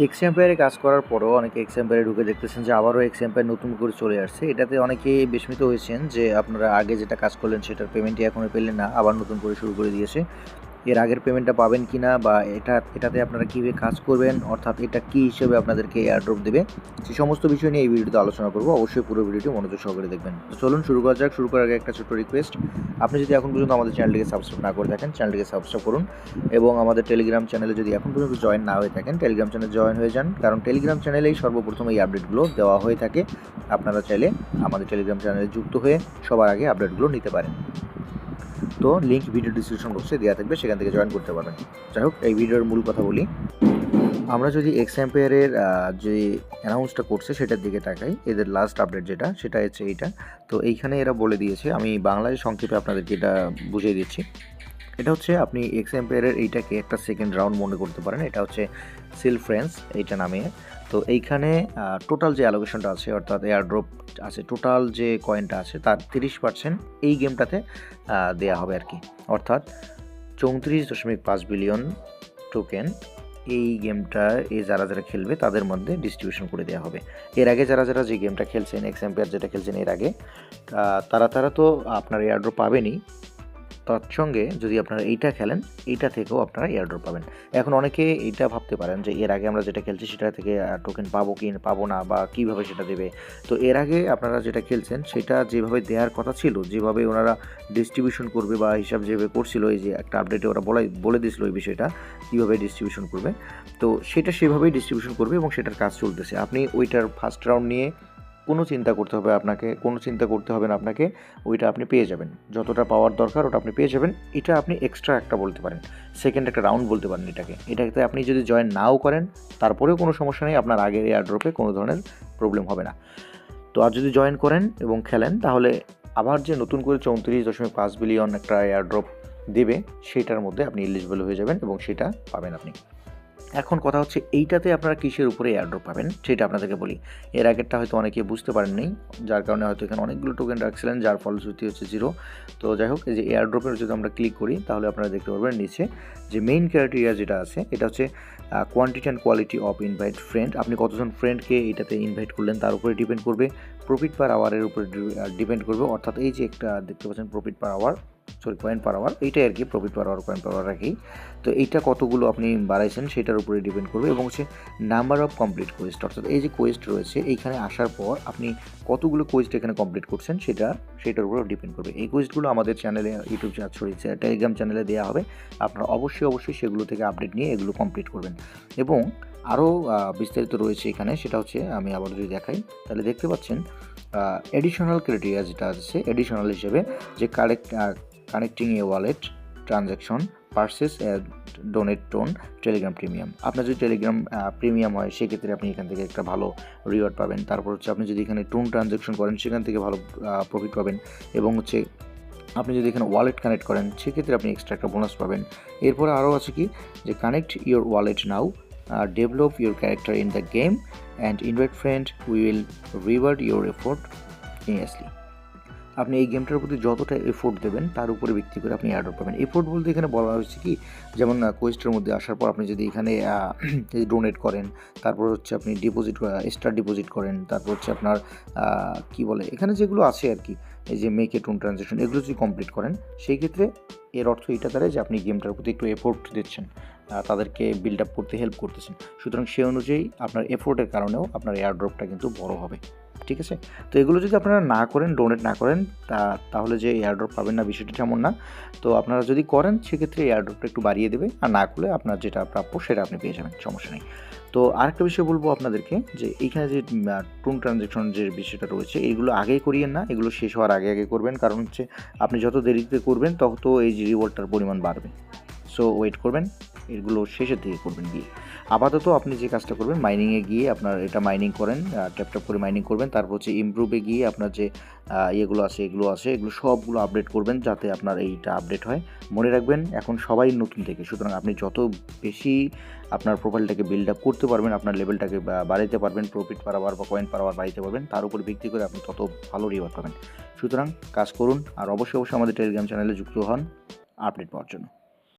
এক্সএম্পায়ারে কাজ করার পরেও অনেকে এক্সএম্পায়ারে ঢুকে দেখতেছেন যে আবারও এক্সএম্পায়ার নতুন করে চলে আসছে। এটাতে অনেকেই বিস্মিত হয়েছেন যে আপনারা আগে যেটা কাজ করলেন সেটার পেমেন্টই এখনও পেলেন না, আবার নতুন করে শুরু করে দিয়েছে। এর আগের পেমেন্টটা পাবেন কি না বা এটাতে আপনারা কীভাবে কাজ করবেন, অর্থাৎ এটা কী হিসেবে আপনাদেরকে এয়ারড্রপ দেবে, সেই সমস্ত বিষয় নিয়ে এই ভিডিওতে আলোচনা করবো। অবশ্যই পুরো ভিডিওটি মনোযোগ সহকারে দেখবেন। তো চলুন শুরু করা যাক। শুরু করার আগে একটা ছোট্ট রিকোয়েস্ট, আপনি যদি এখন পর্যন্ত আমাদের চ্যানেলটিকে সাবস্ক্রাইব না করে থাকেন, চ্যানেলটিকে সাবস্ক্রাইব করুন এবং আমাদের টেলিগ্রাম চ্যানেলে যদি এখন পর্যন্ত জয়েন না হয়ে থাকেন, টেলিগ্রাম চ্যানেলে জয়েন হয়ে যান, কারণ টেলিগ্রাম চ্যানেলেই সর্বপ্রথম এই আপডেটগুলো দেওয়া হয়ে থাকে। আপনারা চাইলে আমাদের টেলিগ্রাম চ্যানেলে যুক্ত হয়ে সবার আগে আপডেটগুলো নিতে পারেন। তো লিঙ্ক ভিডিও ডিসক্রিপশন বক্সে দেওয়া থাকবে, সেখান থেকে জয়েন করতে পারবেন। যাই হোক, এই ভিডিওর মূল কথা বলি। আমরা যদি এক্সএম্পায়ারের যে অ্যানাউন্সটা করছে সেটার দিকে তাকাই, এদের লাস্ট আপডেট যেটা, সেটা হচ্ছে এইটা। তো এইখানে এরা বলে দিয়েছে, আমি বাংলায় সংক্ষেপে আপনাদেরকে এটা বুঝিয়ে দিচ্ছি। এটা হচ্ছে আপনি এক্সএম্পায়ারের এইটাকে একটা সেকেন্ড রাউন্ড মনে করতে পারেন। এটা হচ্ছে সিল ফ্রেন্ডস এইটা নামে। তো এইখানে টোটাল যে অ্যালোকেশনটা আছে, অর্থাৎ এয়ারড্রপ আছে, টোটাল যে কয়েনটা আছে তার 30% এই গেমটাতে দেয়া হবে আর কি। অর্থাৎ 34.5 বিলিয়ন টোকেন এই গেমটা যারা খেলবে তাদের মধ্যে ডিস্ট্রিবিউশন করে দেওয়া হবে। এর আগে যারা যে গেমটা খেলছেন, এক্সএম্পায়ার যেটা খেলছেন এর আগে, তারা তো আপনার এয়ারড্রপ পাবেনই। তৎসঙ্গে যদি আপনারা এইটা খেলেন, এইটা থেকেও আপনারা এয়ারড্রপ পাবেন। এখন অনেকে এইটা ভাবতে পারেন যে এর আগে আমরা যেটা খেলছি সেটা থেকে টোকেন পাবো কি পাবো না, বা কীভাবে সেটা দেবে। তো এর আগে আপনারা যেটা খেলছেন সেটা যেভাবে দেওয়ার কথা ছিল, যেভাবে ওনারা ডিস্ট্রিবিউশন করবে বা হিসাব যেভাবে করছিল, এই যে একটা আপডেটে ওরা বলে দিয়েছিল এই বিষয়টা কীভাবে ডিস্ট্রিবিউশন করবে, তো সেটা সেভাবেই ডিস্ট্রিবিউশন করবে এবং সেটার কাজ চলতেছে। আপনি ওইটার ফার্স্ট রাউন্ড নিয়ে কোনো চিন্তা করতে হবে না আপনাকে, ওইটা আপনি পেয়ে যাবেন। যতটা পাওয়ার দরকার ওটা আপনি পেয়ে যাবেন। এটা আপনি এক্সট্রা একটা বলতে পারেন, সেকেন্ড একটা রাউন্ড বলতে পারেন এটাতে আপনি যদি জয়েন নাও করেন তারপরেও কোনো সমস্যা নেই, আপনার আগের এয়ারড্রপে কোনো ধরনের প্রবলেম হবে না। তো আর যদি জয়েন করেন এবং খেলেন, তাহলে আবার যে নতুন করে 34.5 বিলিয়ন একটা এয়ারড্রপ দেবে, সেটার মধ্যে আপনি এলিজিবল হয়ে যাবেন এবং সেটা পাবেন আপনি। এখন কথা হচ্ছে এইটাতে আপনারা কিসের উপরে এয়ারড্রপ পাবেন সেটা আপনাদেরকে বলি। এর আগেরটা হয়তো অনেকে বুঝতে পারেননি, যার কারণে হয়তো এখানে অনেকগুলো টোকেন রাখছিলেন, যার ফলশ্রুতি হচ্ছে 0। তো যাই হোক, এই যে এয়ারড্রপের যদি আমরা ক্লিক করি, তাহলে আপনারা দেখতে পারবেন নিচে যে মেইন ক্রাইটেরিয়া যেটা আছে, এটা হচ্ছে quantity and quality of invite friend. আপনি কতজন ফ্রেন্ডকে এটাতে ইনভাইট করলেন তার উপরে ডিপেন্ড করবে। প্রফিট পার আওয়ারের উপরে ডিপেন্ড করবে, অর্থাৎ এই যে একটা দেখতে পাচ্ছেন profit per hour, coin per hour, এইটাই আর কি, profit per hour, coin per hour রাখি। তো এইটা কতগুলো আপনি বাড়াইছেন সেটার উপরে ডিপেন্ড করবে, এবং হচ্ছে নাম্বার অফ কমপ্লিট কোয়েস্ট, অর্থাৎ এই যে কোয়েস্ট রয়েছে এইখানে আসার পর আপনি কতগুলো কোয়েস্ট এখানে কমপ্লিট করছেন সেটার উপরে ডিপেন্ড করবে। এই কোয়েস্টগুলো আমাদের চ্যানেলে, ইউটিউব টেলিগ্রাম চ্যানেলে দেওয়া হবে। আপনারা অবশ্যই সেগুলো থেকে আপডেট নিয়ে এগুলো কমপ্লিট করবেন। এবং আরও বিস্তারিত রয়েছে এখানে, সেটা হচ্ছে আমি আবার যদি দেখাই, তাহলে দেখতে পাচ্ছেন এডিশনাল ক্রাইটেরিয়া যেটা আছে, এডিশনাল হিসেবে যে কানেক্টিং এ wallet transaction purchase donate tone Telegram premium. আপনার যদি টেলিগ্রাম প্রিমিয়াম হয়, সেক্ষেত্রে আপনি এখান থেকে একটা ভালো রিওয়ার্ড পাবেন। তারপর হচ্ছে আপনি যদি এখানে টোন ট্রানজ্যাকশন করেন, সেখান থেকে ভালো প্রফিট পাবেন। এবং হচ্ছে আপনি যদি এখানে ওয়ালেট কানেক্ট করেন, সেক্ষেত্রে আপনি এক্সট্রা একটা বোনাস পাবেন। এরপরে আরও আছে কি, যে connect your wallet now, develop your character in the game and invite friend, we will reward your effort ingeniously. আপনি এই গেমটার প্রতি যতটা এফোর্ট দেবেন তার উপরে ভিত্তি করে আপনি এয়ারড্রপ পাবেন। এফোর্ট বলতে এখানে বলা হয়েছে কি, যেমন কোয়েস্টের মধ্যে আসার পর আপনি যদি এখানে ডোনেট করেন, তারপর হচ্ছে আপনি স্টার ডিপোজিট করেন, তারপর হচ্ছে আপনার কি বলে এখানে যেগুলো আছে আর কি, এই যে মেক এ টোন ট্রানজ্যাকশন, এগুলো যদি কমপ্লিট করেন, সেই ক্ষেত্রে এর অর্থ এটা দাঁড়ায় যে আপনি গেমটার প্রতি একটু এফোর্ট দিচ্ছেন, তাদেরকে বিল্ড আপ করতে হেল্প করতেছেন। সুতরাং সে অনুযায়ী আপনার এফোর্টের কারণেও আপনার এয়ারড্রপটা কিন্তু বড় হবে। ঠিক আছে? তো এগুলো যদি আপনারা না করেন, ডোনেট না করেন, তাহলে যে এয়ারড্রপ পাবেন না বিষয়টা তেমন না। তো আপনারা যদি করেন, সেক্ষেত্রে এয়ারড্রপটা একটু বাড়িয়ে দেবে, আর না করলে আপনার যেটা প্রাপ্য সেটা আপনি পেয়ে যাবেন, সমস্যা নেই। তো আরেকটা বিষয় বলবো আপনাদেরকে, যে এইখানে যে টোন ট্রানজ্যাকশন যে বিষয়টা রয়েছে, এগুলো আগেই করিয়েন না, এগুলো শেষ হওয়ার আগে করবেন। কারণ হচ্ছে আপনি যত দেরিতে করবেন তত এই যে রিওয়ার্ডটার পরিমাণ বাড়বে। সো ওয়েট করবেন, এগুলো শেষের দিকে করবেন গিয়ে। আপাতত আপনি যে কাজটা করবেন, মাইনিংয়ে গিয়ে আপনার এটা মাইনিং করেন, ট্যাপ করে মাইনিং করবেন। তারপর হচ্ছে ইমপ্রুভে গিয়ে আপনার যে এগুলো সবগুলো আপডেট করবেন, যাতে আপনার এইটা আপডেট হয়। মনে রাখবেন, এখন সবাই নতুন থেকে, সুতরাং আপনি যত বেশি আপনার প্রোফাইলটাকে বিল্ড আপ করতে পারবেন, আপনার লেভেলটাকে বাড়াইতে পারবেন, প্রফিট পার আওয়ার বা কয়েন পার আওয়ার বাড়াইতে পারবেন, তার উপর ভিত্তি করে আপনি তত ভালো রিওয়ার্ড পাবেন। সুতরাং কাজ করুন, আর অবশ্যই আমাদের টেলিগ্রাম চ্যানেলে যুক্ত হন আপডেট পাওয়ার জন্য।